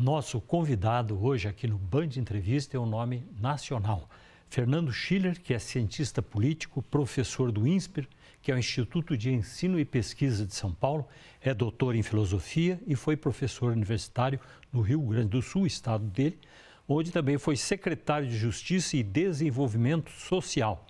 Nosso convidado hoje aqui no Band Entrevista é um nome nacional. Fernando Schiller, que é cientista político, professor do INSPER, que é o Instituto de Ensino e Pesquisa de São Paulo, é doutor em filosofia e foi professor universitário no Rio Grande do Sul, estado dele, onde também foi secretário de Justiça e Desenvolvimento Social.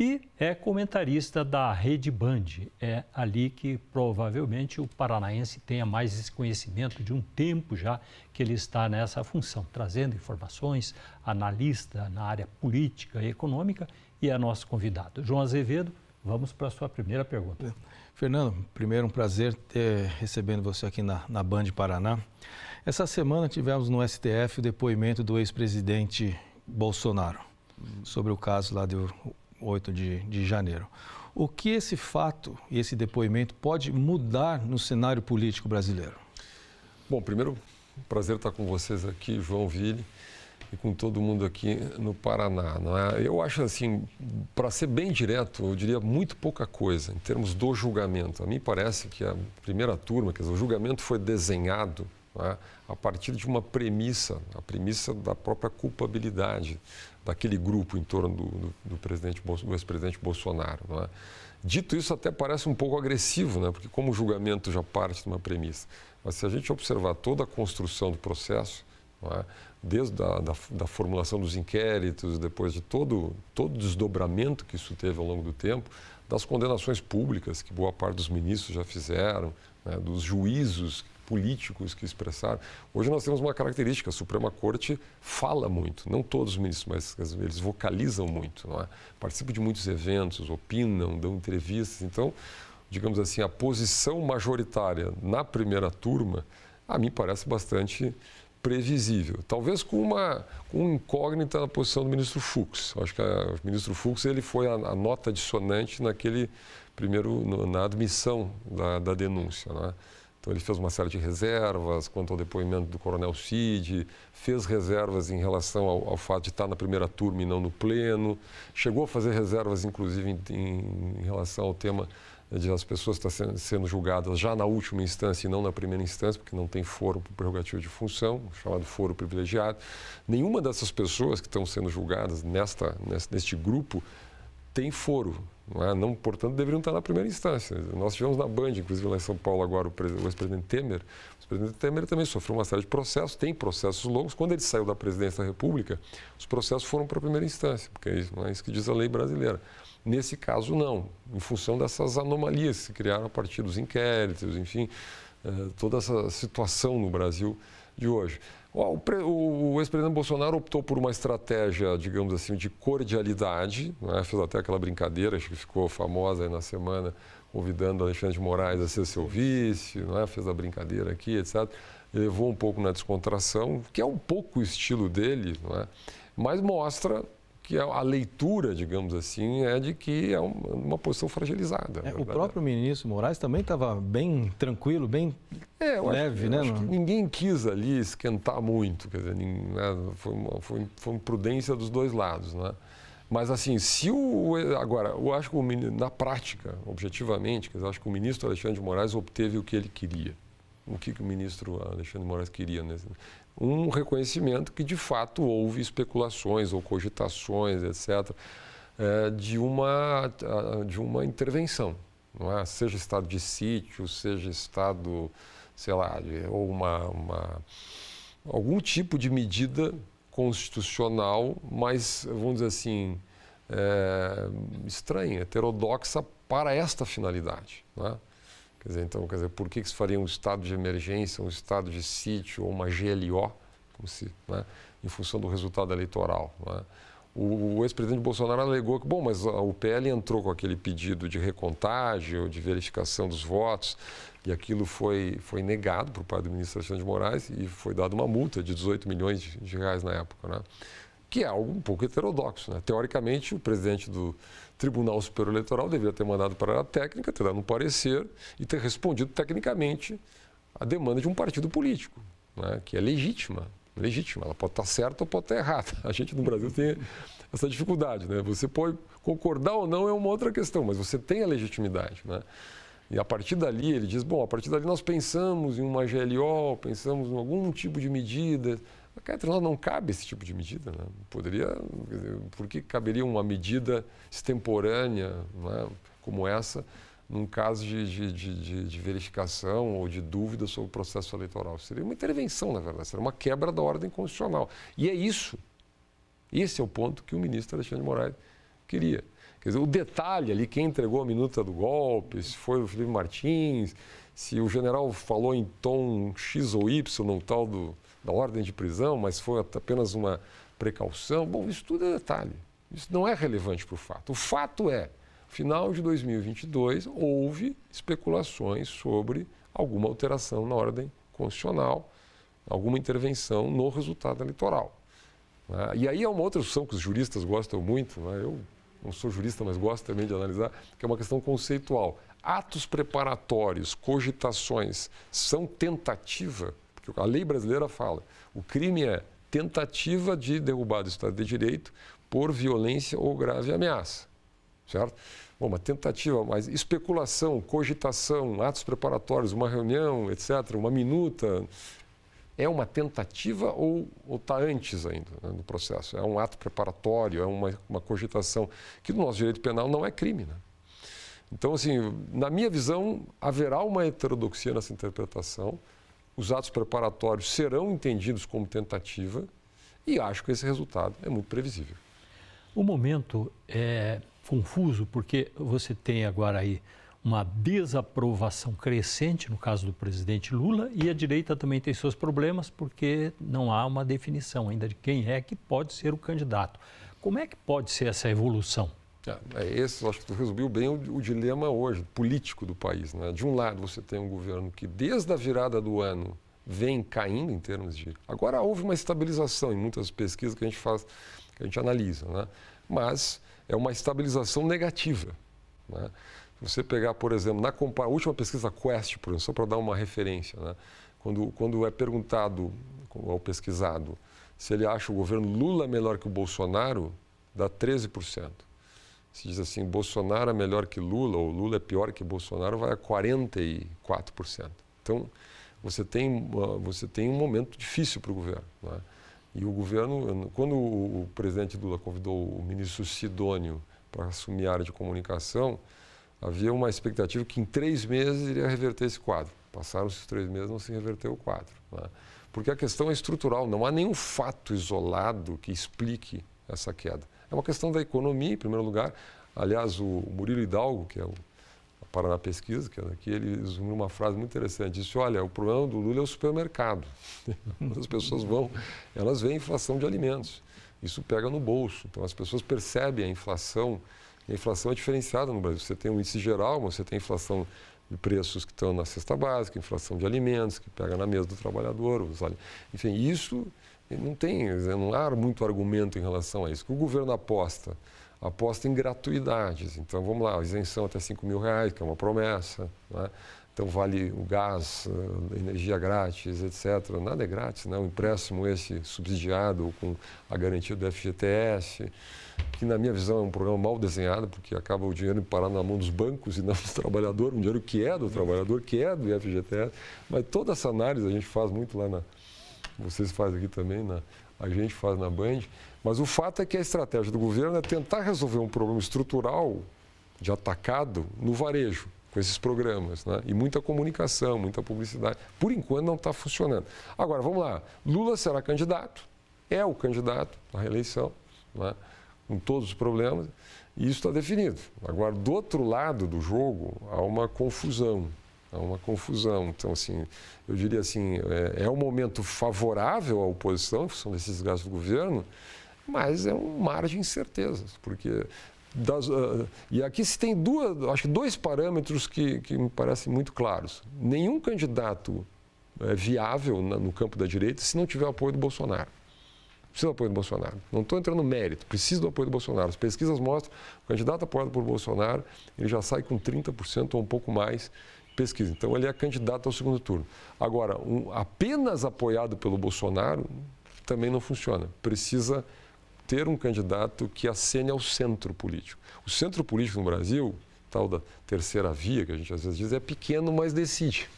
E é comentarista da Rede Band. É ali que provavelmente o paranaense tenha mais esse conhecimento de um tempo já que ele está nessa função, trazendo informações, analista na área política e econômica, e é nosso convidado. João Azevedo, vamos para a sua primeira pergunta. Fernando, primeiro um prazer recebendo você aqui na Band Paraná. Essa semana tivemos no STF o depoimento do ex-presidente Bolsonaro sobre o caso lá do 8 de janeiro. O que esse fato e esse depoimento pode mudar no cenário político brasileiro? Bom, primeiro, prazer estar com vocês aqui, João Ville, e com todo mundo aqui no Paraná. Não é? Eu acho assim, para ser bem direto, eu diria muito pouca coisa em termos do julgamento. A mim parece que a primeira turma, quer dizer, o julgamento foi desenhado, não é, a partir de uma premissa, a premissa da própria culpabilidade daquele grupo em torno do ex-presidente Bolsonaro. Não é? Dito isso, até parece um pouco agressivo, né? Porque como o julgamento já parte de uma premissa. Mas se a gente observar toda a construção do processo, não é? Desde da formulação dos inquéritos, depois de todo o desdobramento que isso teve ao longo do tempo, das condenações públicas que boa parte dos ministros já fizeram, né? Dos juízos políticos que expressaram. Hoje nós temos uma característica, a Suprema Corte fala muito, não todos os ministros, mas eles vocalizam muito, não é? Participam de muitos eventos, opinam, dão entrevistas. Então, digamos assim, a posição majoritária na primeira turma, a mim parece bastante previsível. Talvez com uma incógnita na posição do ministro Fux. Acho que o ministro Fux ele foi a nota dissonante naquele primeiro, na admissão da denúncia, não é? Então, ele fez uma série de reservas quanto ao depoimento do coronel Cid, fez reservas em relação ao fato de estar na primeira turma e não no pleno, chegou a fazer reservas, inclusive, em relação ao tema de as pessoas estarem sendo julgadas já na última instância e não na primeira instância, porque não tem foro por prerrogativa de função, chamado foro privilegiado. Nenhuma dessas pessoas que estão sendo julgadas neste grupo tem foro. Não é? Não, portanto, deveriam estar na primeira instância. Nós tivemos na Band, inclusive lá em São Paulo agora, o ex-presidente Temer. O ex-presidente Temer também sofreu uma série de processos, tem processos longos. Quando ele saiu da presidência da República, os processos foram para a primeira instância, porque não é isso que diz a lei brasileira. Nesse caso, não, em função dessas anomalias que se criaram a partir dos inquéritos, enfim, toda essa situação no Brasil de hoje. O ex-presidente Bolsonaro optou por uma estratégia, digamos assim, de cordialidade, né? Fez até aquela brincadeira, acho que ficou famosa aí na semana, convidando Alexandre de Moraes a ser seu vice, não é? Fez a brincadeira aqui, etc. Levou um pouco na descontração, que é um pouco o estilo dele, não é? Mas mostra que a leitura, digamos assim, é de que é uma posição fragilizada. O próprio ministro Moraes também estava bem tranquilo, bem leve, né? Acho que ninguém quis ali esquentar muito, quer dizer, foi uma imprudência dos dois lados, né? Mas assim, agora, eu acho que na prática, objetivamente, eu acho que o ministro Alexandre de Moraes obteve o que ele queria. O que o ministro Alexandre de Moraes queria, né? Um reconhecimento que, de fato, houve especulações ou cogitações, etc., de uma intervenção, não é? Seja estado de sítio, seja estado, sei lá, ou algum tipo de medida constitucional, mas, vamos dizer assim, estranha, heterodoxa para esta finalidade, não é? Quer dizer, por que se faria um estado de emergência, um estado de sítio ou uma GLO, né, em função do resultado eleitoral? Né? O ex-presidente Bolsonaro alegou que, mas o PL entrou com aquele pedido de recontagem ou de verificação dos votos e aquilo foi negado por parte do ministro Alexandre de Moraes e foi dada uma multa de 18 milhões de reais na época, né? Que é algo um pouco heterodoxo, né? Teoricamente, o presidente do Tribunal Superior Eleitoral deveria ter mandado para a técnica, ter dado um parecer e ter respondido tecnicamente à demanda de um partido político, né? Que é legítima. Ela pode estar certa ou pode estar errada. A gente no Brasil tem essa dificuldade, né? Você pode concordar ou não é uma outra questão, mas você tem a legitimidade, né? E a partir dali, ele diz, bom, a partir dali nós pensamos em uma GLO, pensamos em algum tipo de medida. Cá entre nós não cabe esse tipo de medida, né? Por que caberia uma medida extemporânea, né, como essa, num caso de verificação ou de dúvida sobre o processo eleitoral? Seria uma intervenção, na verdade, seria uma quebra da ordem constitucional. E é isso. Esse é o ponto que o ministro Alexandre de Moraes queria. Quer dizer, o detalhe ali, quem entregou a minuta do golpe, se foi o Felipe Martins, se o general falou em tom X ou Y, no tal da ordem de prisão, mas foi apenas uma precaução. Bom, isso tudo é detalhe. Isso não é relevante para o fato. O fato é, no final de 2022, houve especulações sobre alguma alteração na ordem constitucional, alguma intervenção no resultado eleitoral. E aí é uma outra discussão que os juristas gostam muito, né? Eu não sou jurista, mas gosto também de analisar, que é uma questão conceitual. Atos preparatórios, cogitações, são tentativa, porque a lei brasileira fala, o crime é tentativa de derrubar do Estado de Direito por violência ou grave ameaça, certo? Bom, uma tentativa, mas especulação, cogitação, atos preparatórios, uma reunião, etc., uma minuta, é uma tentativa ou está antes ainda, né, do processo? É um ato preparatório, é uma cogitação, que no nosso direito penal não é crime, né? Então, assim, na minha visão, haverá uma heterodoxia nessa interpretação, os atos preparatórios serão entendidos como tentativa e acho que esse resultado é muito previsível. O momento é confuso porque você tem agora aí uma desaprovação crescente no caso do presidente Lula e a direita também tem seus problemas porque não há uma definição ainda de quem é que pode ser o candidato. Como é que pode ser essa evolução? Esse, acho que tu resumiu bem o dilema hoje, político do país, né? De um lado, você tem um governo que, desde a virada do ano, vem caindo em termos de... Agora, houve uma estabilização em muitas pesquisas que a gente faz, que a gente analisa, né? Mas é uma estabilização negativa, né? Se você pegar, por exemplo, a última pesquisa Quest, por exemplo, só para dar uma referência, né? Quando é perguntado ao pesquisado se ele acha o governo Lula melhor que o Bolsonaro, dá 13%. Se diz assim, Bolsonaro é melhor que Lula, ou Lula é pior que Bolsonaro, vai a 44%. Então, você tem um momento difícil para o governo, né? E o governo, quando o presidente Lula convidou o ministro Sidônio para assumir a área de comunicação, havia uma expectativa que em 3 meses iria reverter esse quadro. Passaram-se os 3 meses, não se reverteu o quadro, né? Porque a questão é estrutural, não há nenhum fato isolado que explique essa queda. É uma questão da economia, em primeiro lugar. Aliás, o Murilo Hidalgo, que é o Paraná Pesquisa, que é daqui, ele resumiu uma frase muito interessante. Disse, olha, o problema do Lula é o supermercado. As pessoas elas veem a inflação de alimentos. Isso pega no bolso. Então, as pessoas percebem a inflação. E a inflação é diferenciada no Brasil. Você tem um índice geral, mas você tem inflação de preços que estão na cesta básica, inflação de alimentos, que pega na mesa do trabalhador. Enfim, isso... Não há muito argumento em relação a isso. O governo aposta em gratuidades. Então, vamos lá, isenção até R$5.000, que é uma promessa, né? Então, vale o gás, energia grátis, etc. Nada é grátis, né? O empréstimo esse subsidiado com a garantia do FGTS, que na minha visão é um programa mal desenhado, porque acaba o dinheiro parar na mão dos bancos e não do trabalhador, um dinheiro que é do trabalhador, que é do FGTS. Mas toda essa análise a gente faz muito lá vocês fazem aqui também, a gente faz na Band, mas o fato é que a estratégia do governo é tentar resolver um problema estrutural de atacado no varejo, com esses programas, né? E muita comunicação, muita publicidade. Por enquanto não está funcionando. Agora, vamos lá, Lula será candidato, é o candidato à reeleição, né? Com todos os problemas, e isso está definido. Agora, do outro lado do jogo, há uma confusão. Então, assim, eu diria assim, é um momento favorável à oposição, em função desses desgastes do governo, mas é um mar de incertezas, porque... e aqui se tem acho que 2 parâmetros que me parecem muito claros. Nenhum candidato é viável no campo da direita se não tiver o apoio do Bolsonaro. Precisa do apoio do Bolsonaro. Não estou entrando no mérito, precisa do apoio do Bolsonaro. As pesquisas mostram que o candidato apoiado por Bolsonaro, ele já sai com 30% ou um pouco mais pesquisa. Então, ele é candidato ao segundo turno. Agora, apenas apoiado pelo Bolsonaro também não funciona. Precisa ter um candidato que acene ao centro político. O centro político no Brasil, tal da terceira via, que a gente às vezes diz, é pequeno, mas decide.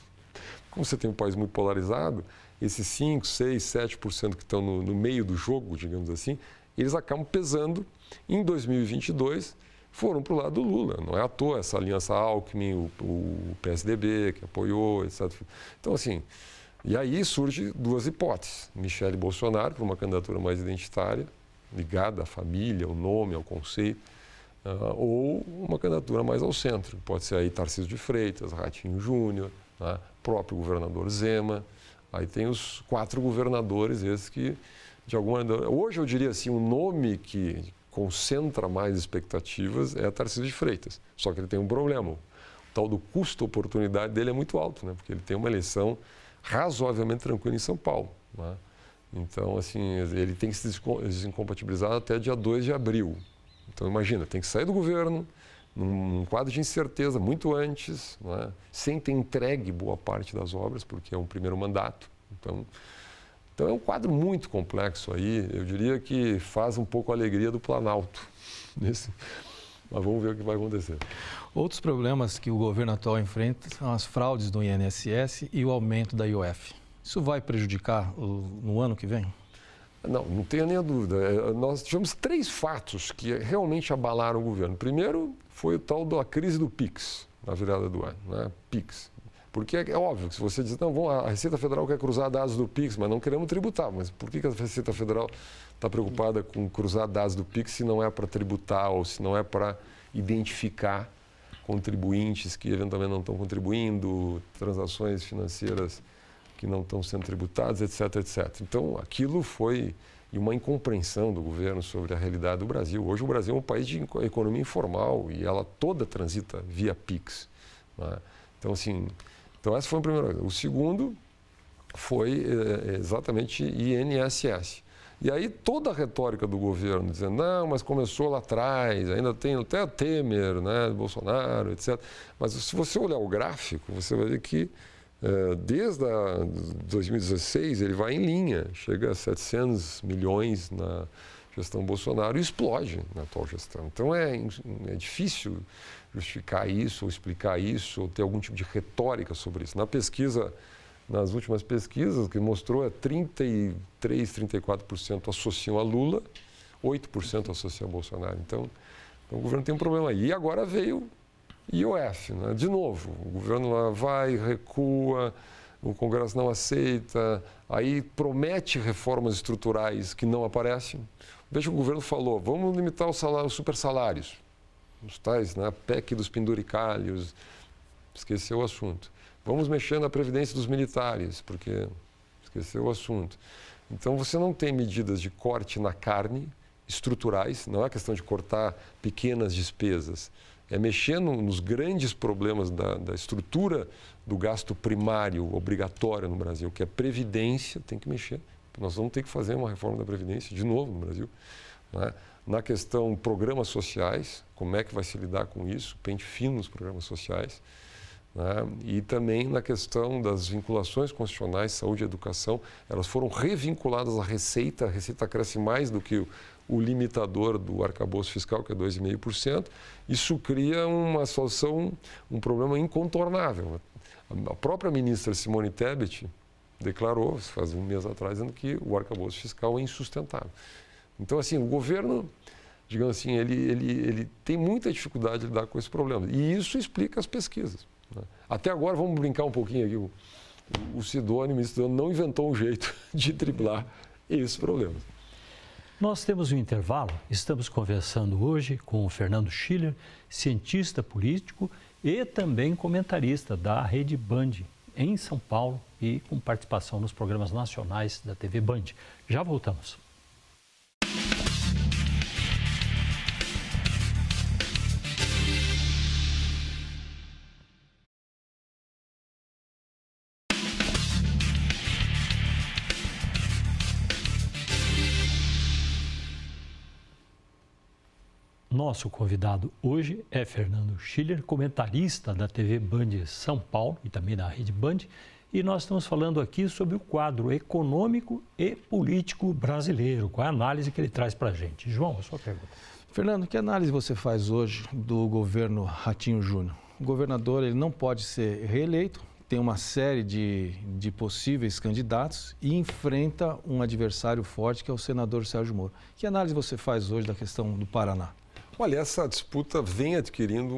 Como você tem um país muito polarizado, esses 5, 6, 7% que estão no meio do jogo, digamos assim, eles acabam pesando. Em 2022, foram para o lado do Lula. Não é à toa essa aliança Alckmin, o PSDB, que apoiou, etc. Então, assim, e aí surgem duas hipóteses. Michele Bolsonaro, para uma candidatura mais identitária, ligada à família, ao nome, ao conceito, ou uma candidatura mais ao centro. Pode ser aí Tarcísio de Freitas, Ratinho Júnior, né? Próprio governador Zema. Aí tem os 4 governadores, esses que, de alguma maneira... Hoje, eu diria assim, o nome que concentra mais expectativas é Tarcísio de Freitas. Só que ele tem um problema. O tal do custo-oportunidade dele é muito alto, né? Porque ele tem uma eleição razoavelmente tranquila em São Paulo, né? Então, assim, ele tem que se desincompatibilizar até dia 2 de abril. Então, imagina, tem que sair do governo num quadro de incerteza muito antes, né? Sem ter entregue boa parte das obras, porque é um primeiro mandato. Então é um quadro muito complexo aí, eu diria que faz um pouco a alegria do Planalto. Mas vamos ver o que vai acontecer. Outros problemas que o governo atual enfrenta são as fraudes do INSS e o aumento da IOF. Isso vai prejudicar no ano que vem? Não tenha nem a dúvida. Nós tivemos 3 fatos que realmente abalaram o governo. Primeiro foi o tal da crise do PIX, na virada do ano, né? PIX. Porque é óbvio que se você diz, não, a Receita Federal quer cruzar dados do PIX, mas não queremos tributar. Mas por que a Receita Federal está preocupada com cruzar dados do PIX se não é para tributar ou se não é para identificar contribuintes que eventualmente não estão contribuindo, transações financeiras que não estão sendo tributadas, etc, etc. Então, aquilo foi uma incompreensão do governo sobre a realidade do Brasil. Hoje o Brasil é um país de economia informal e ela toda transita via PIX, né? Então, assim, esse foi o primeiro. O segundo foi exatamente INSS. E aí toda a retórica do governo dizendo, não, mas começou lá atrás, ainda tem até Temer, né, Bolsonaro, etc. Mas se você olhar o gráfico, você vai ver que desde 2016 ele vai em linha, chega a 700 milhões na gestão Bolsonaro e explode na atual gestão. Então é difícil justificar isso, ou explicar isso, ou ter algum tipo de retórica sobre isso. Na pesquisa, nas últimas pesquisas, o que mostrou é 33%, 34% associam a Lula, 8% associam a Bolsonaro. Então o governo tem um problema aí. E agora veio IOF, né? De novo, o governo lá vai, recua, o Congresso não aceita, aí promete reformas estruturais que não aparecem. Veja que o governo falou, vamos limitar os super salários, os tais, né? PEC dos penduricalhos, esqueceu o assunto. Vamos mexer na previdência dos militares, porque esqueceu o assunto. Então, você não tem medidas de corte na carne estruturais, não é questão de cortar pequenas despesas, é mexer nos grandes problemas da estrutura do gasto primário obrigatório no Brasil, que é previdência, tem que mexer. Nós vamos ter que fazer uma reforma da previdência de novo no Brasil, né? Na questão programas sociais, como é que vai se lidar com isso, pente fino nos programas sociais, né? E também na questão das vinculações constitucionais, saúde e educação, elas foram revinculadas à Receita, a Receita cresce mais do que o limitador do arcabouço fiscal, que é 2,5%, isso cria uma situação, um problema incontornável. A própria ministra Simone Tebet declarou, faz um mês atrás, dizendo que o arcabouço fiscal é insustentável. Então, assim, o governo, digamos assim, ele tem muita dificuldade de lidar com esse problema. E isso explica as pesquisas, né? Até agora, vamos brincar um pouquinho aqui, o Sidônio, o ministro Sidônio, não inventou um jeito de driblar esses problemas. Nós temos um intervalo, estamos conversando hoje com o Fernando Schiller, cientista político e também comentarista da Rede Band em São Paulo e com participação nos programas nacionais da TV Band. Já voltamos. Nosso convidado hoje é Fernando Schiller, comentarista da TV Band São Paulo e também da Rede Band. E nós estamos falando aqui sobre o quadro econômico e político brasileiro, com a análise que ele traz para a gente. João, a sua pergunta. Fernando, que análise você faz hoje do governo Ratinho Júnior? O governador ele não pode ser reeleito, tem uma série de possíveis candidatos e enfrenta um adversário forte que é o senador Sérgio Moro. Que análise você faz hoje da questão do Paraná? Olha, essa disputa vem adquirindo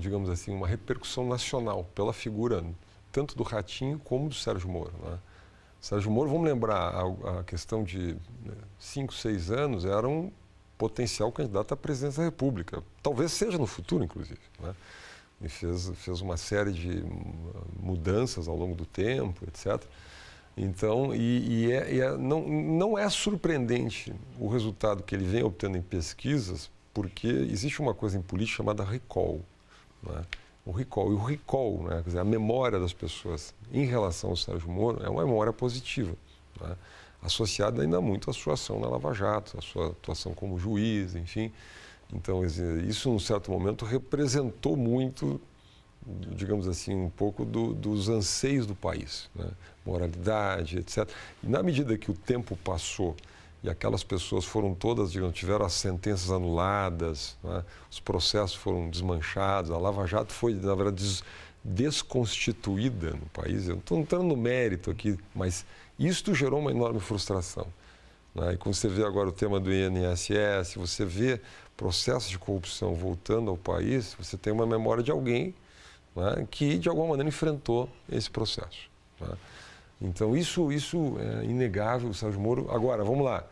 digamos assim, uma repercussão nacional pela figura tanto do Ratinho como do Sérgio Moro, né? Sérgio Moro, vamos lembrar, a questão de 5, 6 anos, era um potencial candidato à presidência da República. Talvez seja no futuro, inclusive, né? E fez uma série de mudanças ao longo do tempo, etc. Então, não é surpreendente o resultado que ele vem obtendo em pesquisas, porque existe uma coisa em política chamada recall, né? O recall, né? Quer dizer, a memória das pessoas em relação ao Sérgio Moro é uma memória positiva, né? Associada ainda muito à sua ação na Lava Jato, à sua atuação como juiz, enfim. Então, isso, num certo momento, representou muito, digamos assim, um pouco dos anseios do país, né? Moralidade, etc. E na medida que o tempo passou e aquelas pessoas foram todas, digamos, tiveram as sentenças anuladas, né? Os processos foram desmanchados, a Lava Jato foi, na verdade, desconstituída no país. Eu não estou entrando no mérito aqui, mas isto gerou uma enorme frustração, né? E quando você vê agora o tema do INSS, você vê processos de corrupção voltando ao país, você tem uma memória de alguém, né, que, de alguma maneira, enfrentou esse processo, né? Então, isso é inegável, o Sérgio Moro. Agora, vamos lá.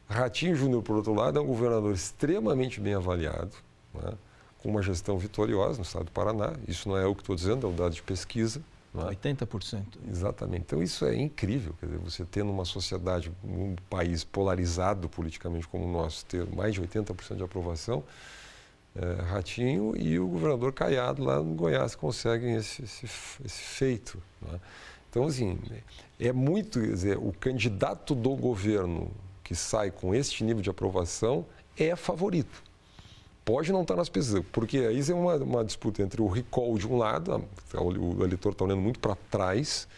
Ratinho Júnior, por outro lado, é um governador extremamente bem avaliado, né, com uma gestão vitoriosa no estado do Paraná. Isso não é eu que estou dizendo, é um dado de pesquisa. 80%. Exatamente. Então, isso é incrível. Quer dizer, você ter numa sociedade, num país polarizado politicamente como o nosso, ter mais de 80% de aprovação, Ratinho e o governador Caiado lá no Goiás conseguem esse feito, né? Então, assim, é muito, quer dizer, o candidato do governo que sai com este nível de aprovação é favorito. Pode não estar nas pesquisas, porque aí é uma disputa entre o recall de um lado, o eleitor está olhando muito para trás,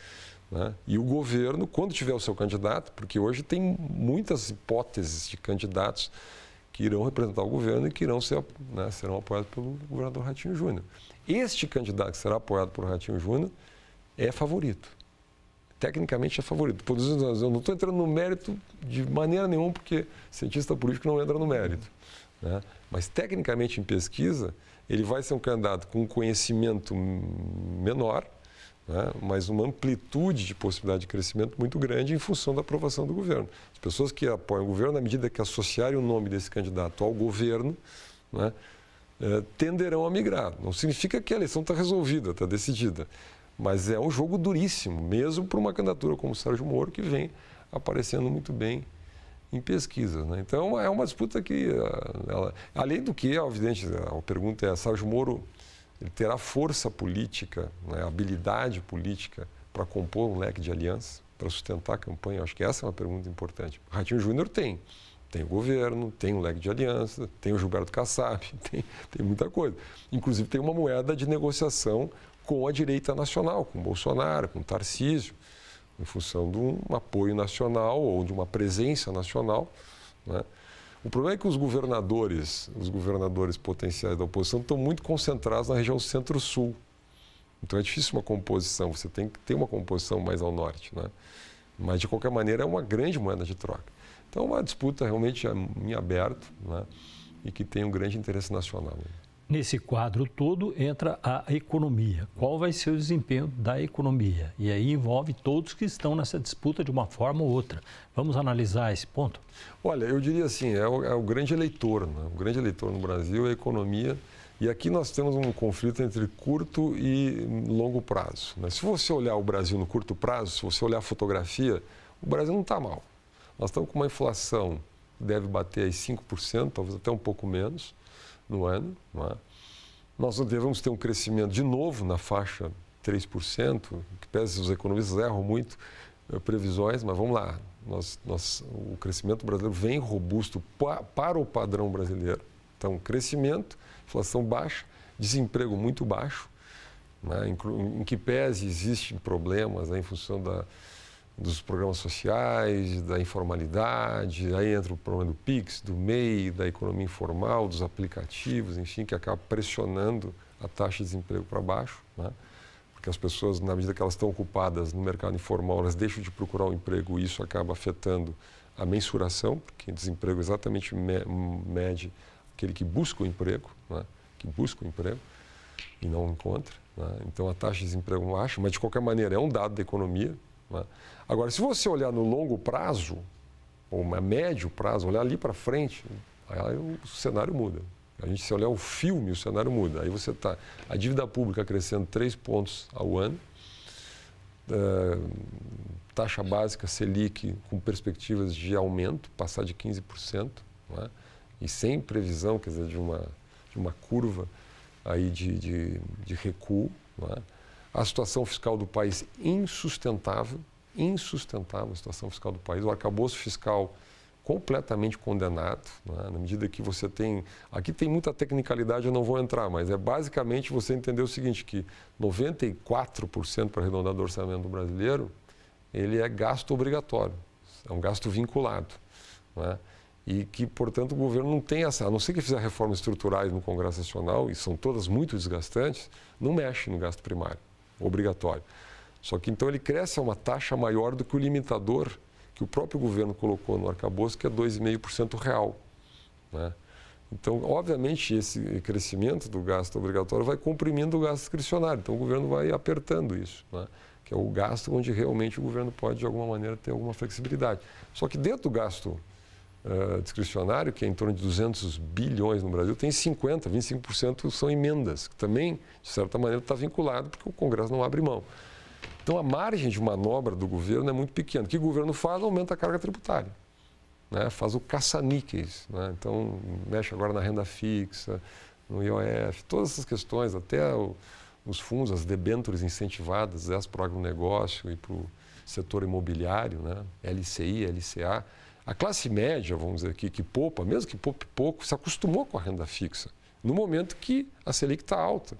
né? E o governo, quando tiver o seu candidato, porque hoje tem muitas hipóteses de candidatos que irão representar o governo e que serão apoiados pelo governador Ratinho Júnior. Este candidato que será apoiado por Ratinho Júnior é favorito. Tecnicamente é favorito. Eu não estou entrando no mérito de maneira nenhuma, porque cientista político não entra no mérito, né? Mas, tecnicamente, em pesquisa, ele vai ser um candidato com um conhecimento menor, né, mas uma amplitude de possibilidade de crescimento muito grande em função da aprovação do governo. As pessoas que apoiam o governo, na medida que associarem o nome desse candidato ao governo, né, tenderão a migrar. Não significa que a eleição está resolvida, está decidida, mas é um jogo duríssimo, mesmo para uma candidatura como o Sérgio Moro, que vem aparecendo muito bem em pesquisas, né? Então, é uma disputa que, além do que, é evidente, a pergunta é, Sérgio Moro ele terá força política, né, habilidade política para compor um leque de alianças, para sustentar a campanha? Eu acho que essa é uma pergunta importante. O Ratinho Júnior tem o governo, tem um leque de aliança, tem o Gilberto Kassab, tem muita coisa. Inclusive, tem uma moeda de negociação com a direita nacional, com Bolsonaro, com Tarcísio, em função de um apoio nacional ou de uma presença nacional, né? O problema é que os governadores potenciais da oposição estão muito concentrados na região centro-sul. Então é difícil uma composição, você tem que ter uma composição mais ao norte, né? Mas, de qualquer maneira, é uma grande moeda de troca. Então é uma disputa realmente em aberto, né? E que tem um grande interesse nacional. Nesse quadro todo entra a economia. Qual vai ser o desempenho da economia? E aí envolve todos que estão nessa disputa de uma forma ou outra. Vamos analisar esse ponto? Olha, eu diria assim, é o grande eleitor, né? O grande eleitor no Brasil é a economia. E aqui nós temos um conflito entre curto e longo prazo, né? Se você olhar o Brasil no curto prazo, se você olhar a fotografia, o Brasil não está mal. Nós estamos com uma inflação que deve bater aí 5%, talvez até um pouco menos no ano, não é? Nós devemos ter um crescimento de novo na faixa 3%, que pese os economistas erram muito previsões, mas vamos lá, o crescimento brasileiro vem robusto para o padrão brasileiro. Então, crescimento, inflação baixa, desemprego muito baixo, né? Em que pese existem problemas, né, em função dos programas sociais, da informalidade, aí entra o problema do PIX, do MEI, da economia informal, dos aplicativos, enfim, que acaba pressionando a taxa de desemprego para baixo, né? Porque as pessoas, na medida que elas estão ocupadas no mercado informal, elas deixam de procurar um emprego e isso acaba afetando a mensuração, porque desemprego exatamente mede aquele que busca o emprego, né? Que busca o emprego e não encontra, né? Então a taxa de desemprego baixa, mas de qualquer maneira é um dado da economia, né? Agora, se você olhar no longo prazo, ou a médio prazo, olhar ali para frente, aí o cenário muda. A gente, se olhar o filme, o cenário muda. Aí você está, a dívida pública crescendo 3 pontos ao ano, taxa básica Selic com perspectivas de aumento, passar de 15%, né? E sem previsão, quer dizer, de uma curva aí de recuo, né? A situação fiscal do país insustentável a situação fiscal do país, o arcabouço fiscal completamente condenado, né? Na medida que você tem... Aqui tem muita tecnicalidade, eu não vou entrar, mas é basicamente você entender o seguinte, que 94%, para arredondar do orçamento brasileiro, ele é gasto obrigatório, é um gasto vinculado, né? E que, portanto, o governo não tem essa... A não ser que fizer reformas estruturais no Congresso Nacional, e são todas muito desgastantes, não mexe no gasto primário, obrigatório. Só que então ele cresce a uma taxa maior do que o limitador que o próprio governo colocou no arcabouço, que é 2,5% real, né? Então, obviamente, esse crescimento do gasto obrigatório vai comprimindo o gasto discricionário. Então, o governo vai apertando isso, né? Que é o gasto onde realmente o governo pode, de alguma maneira, ter alguma flexibilidade. Só que dentro do gasto discricionário, que é em torno de 200 bilhões no Brasil, tem 25% são emendas, que também, de certa maneira, está vinculado, porque o Congresso não abre mão. Então, a margem de manobra do governo é muito pequena. O que o governo faz? Aumenta a carga tributária, né? Faz o caça-níqueis, né? Então, mexe agora na renda fixa, no IOF, todas essas questões, até os fundos, as debêntures incentivadas, para o agronegócio e para o setor imobiliário, né? LCI, LCA. A classe média, vamos dizer aqui, que poupa, mesmo que poupe pouco, se acostumou com a renda fixa, no momento que a Selic está alta,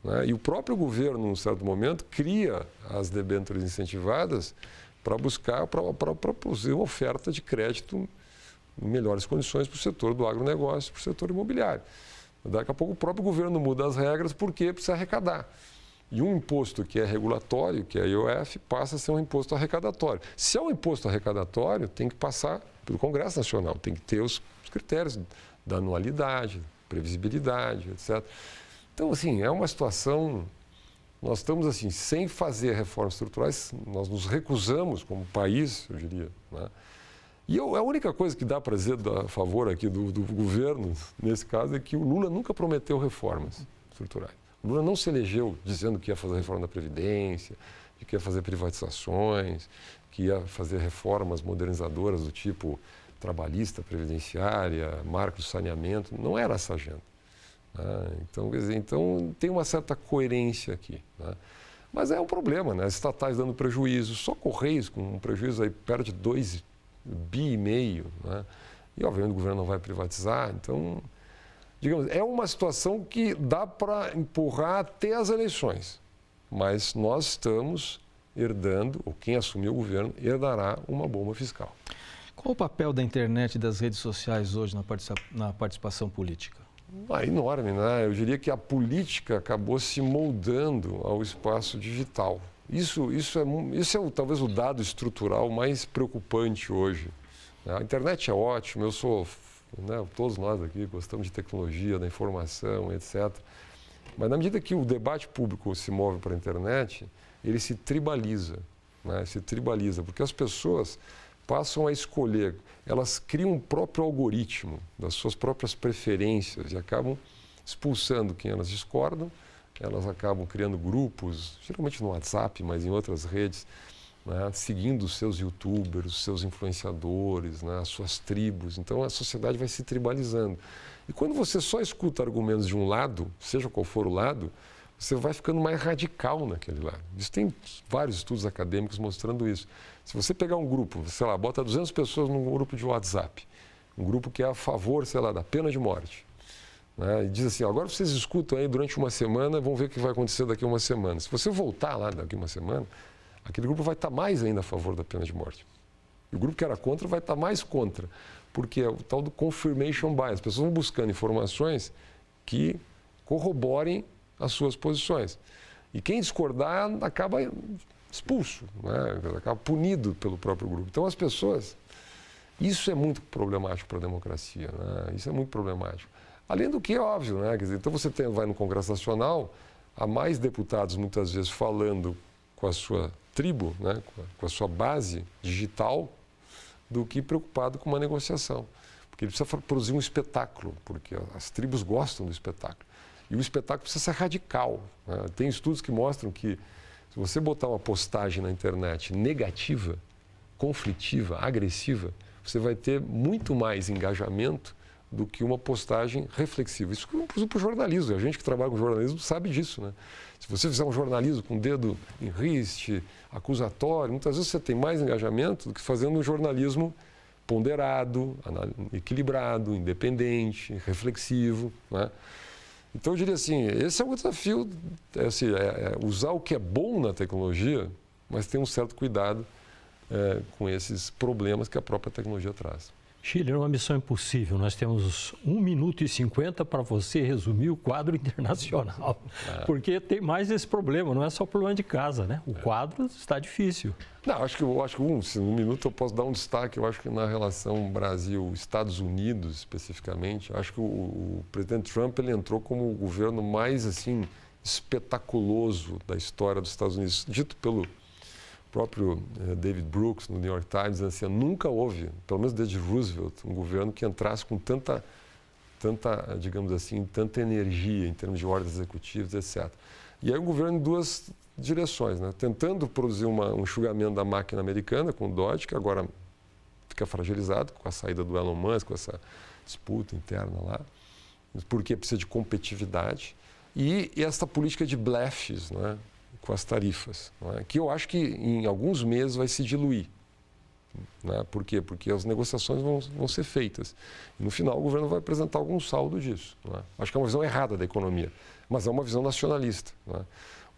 né? E o próprio governo, num certo momento, cria as debêntures incentivadas para buscar, para produzir uma oferta de crédito em melhores condições para o setor do agronegócio, para o setor imobiliário. Daqui a pouco o próprio governo muda as regras porque precisa arrecadar. E um imposto que é regulatório, que é a IOF, passa a ser um imposto arrecadatório. Se é um imposto arrecadatório, tem que passar pelo Congresso Nacional, tem que ter os critérios da anualidade, previsibilidade, etc. Então, assim, é uma situação... Nós estamos, assim, sem fazer reformas estruturais, nós nos recusamos como país, eu diria, né? E a única coisa que dá para dizer a favor aqui do governo, nesse caso, é que o Lula nunca prometeu reformas estruturais. O Lula não se elegeu dizendo que ia fazer reforma da Previdência, que ia fazer privatizações, que ia fazer reformas modernizadoras do tipo trabalhista, previdenciária, marco de saneamento. Não era essa agenda, né? Então, quer dizer, então tem uma certa coerência aqui, né? Mas é um problema, né? As estatais dando prejuízo, só Correios com um prejuízo aí perto de 2,5 bi, né? E obviamente o governo não vai privatizar, então... Digamos, é uma situação que dá para empurrar até as eleições, mas nós estamos herdando, ou quem assumiu o governo, herdará uma bomba fiscal. Qual o papel da internet e das redes sociais hoje na participação política? Enorme, né? Eu diria que a política acabou se moldando ao espaço digital. Isso é talvez o dado estrutural mais preocupante hoje. A internet é ótima, eu sou... Né, todos nós aqui gostamos de tecnologia, da informação, etc. Mas na medida que o debate público se move para a internet, ele se tribaliza, né? Se tribaliza, porque as pessoas passam a escolher, elas criam um próprio algoritmo das suas próprias preferências e acabam expulsando quem elas discordam, elas acabam criando grupos, geralmente no WhatsApp, mas em outras redes, né, seguindo os seus youtubers, os seus influenciadores, né, as suas tribos. Então a sociedade vai se tribalizando. E quando você só escuta argumentos de um lado, seja qual for o lado, você vai ficando mais radical naquele lado. Isso tem vários estudos acadêmicos mostrando isso. Se você pegar um grupo, sei lá, bota 200 pessoas num grupo de WhatsApp, um grupo que é a favor, sei lá, da pena de morte, né, e diz assim, agora vocês escutam aí durante uma semana, vão ver o que vai acontecer daqui a uma semana. Se você voltar lá daqui a uma semana, aquele grupo vai estar mais ainda a favor da pena de morte. E o grupo que era contra vai estar mais contra, porque é o tal do confirmation bias. As pessoas vão buscando informações que corroborem as suas posições. E quem discordar acaba expulso, né? Acaba punido pelo próprio grupo. Então as pessoas... Isso é muito problemático para a democracia, né? Isso é muito problemático. Além do que é óbvio, né? Quer dizer, então você vai no Congresso Nacional, há mais deputados muitas vezes falando com a sua tribo, né? Com a sua base digital, do que preocupado com uma negociação. Porque ele precisa produzir um espetáculo, porque as tribos gostam do espetáculo. E o espetáculo precisa ser radical, né? Tem estudos que mostram que se você botar uma postagem na internet negativa, conflitiva, agressiva, você vai ter muito mais engajamento do que uma postagem reflexiva. Isso para o jornalismo. A gente que trabalha com jornalismo sabe disso, né? Se você fizer um jornalismo com o dedo em riste, acusatório, muitas vezes você tem mais engajamento do que fazendo um jornalismo ponderado, equilibrado, independente, reflexivo, né? Então, eu diria assim, esse é o desafio, usar o que é bom na tecnologia, mas ter um certo cuidado com esses problemas que a própria tecnologia traz. Schiller, é uma missão impossível. Nós temos 1 minuto e 50 para você resumir o quadro internacional. Porque tem mais esse problema, não é só o problema de casa, né? O quadro está difícil. Não, acho que um minuto eu posso dar um destaque. Eu acho que na relação Brasil-Estados Unidos, especificamente, acho que o presidente Trump ele entrou como o governo mais assim, espetaculoso da história dos Estados Unidos, dito pelo próprio David Brooks, no New York Times, assim, nunca houve, pelo menos desde Roosevelt, um governo que entrasse com tanta, digamos assim, tanta energia em termos de ordens executivas, etc. E aí um governo em duas direções, né? Tentando produzir um enxugamento da máquina americana com o Dodge, que agora fica fragilizado com a saída do Elon Musk, com essa disputa interna lá, porque precisa de competitividade, e essa política de blefes, né? Com as tarifas, não é? Que eu acho que em alguns meses vai se diluir. Né? Por quê? Porque as negociações vão ser feitas. E no final o governo vai apresentar algum saldo disso. Não é? Acho que é uma visão errada da economia, mas é uma visão nacionalista. Não é?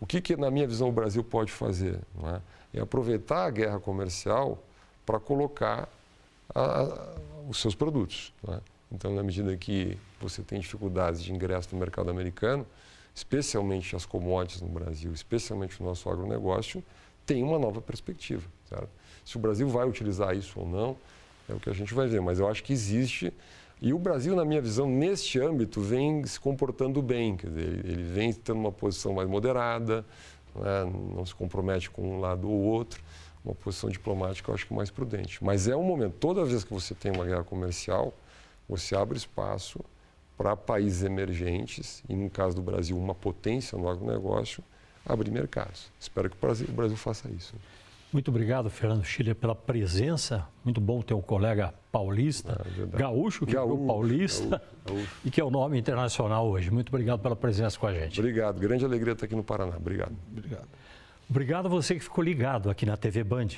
O que, na minha visão, o Brasil pode fazer? Não é? É aproveitar a guerra comercial para colocar os seus produtos. Não é? Então, na medida que você tem dificuldades de ingresso no mercado americano, especialmente as commodities no Brasil, especialmente o nosso agronegócio, tem uma nova perspectiva. Certo? Se o Brasil vai utilizar isso ou não, é o que a gente vai ver. Mas eu acho que existe, e o Brasil, na minha visão, neste âmbito, vem se comportando bem. Quer dizer, ele vem tendo uma posição mais moderada, não se compromete com um lado ou outro, uma posição diplomática, eu acho que mais prudente. Mas é um momento, toda vez que você tem uma guerra comercial, você abre espaço para países emergentes, e no caso do Brasil, uma potência no agronegócio, abrir mercados. Espero que o Brasil faça isso. Muito obrigado, Fernando Schiller, pela presença. Muito bom ter um colega paulista, gaúcho, que é o paulista, gaúcho. E que é o nome internacional hoje. Muito obrigado pela presença com a gente. Obrigado, grande alegria estar aqui no Paraná. Obrigado. Obrigado a você que ficou ligado aqui na TV Band.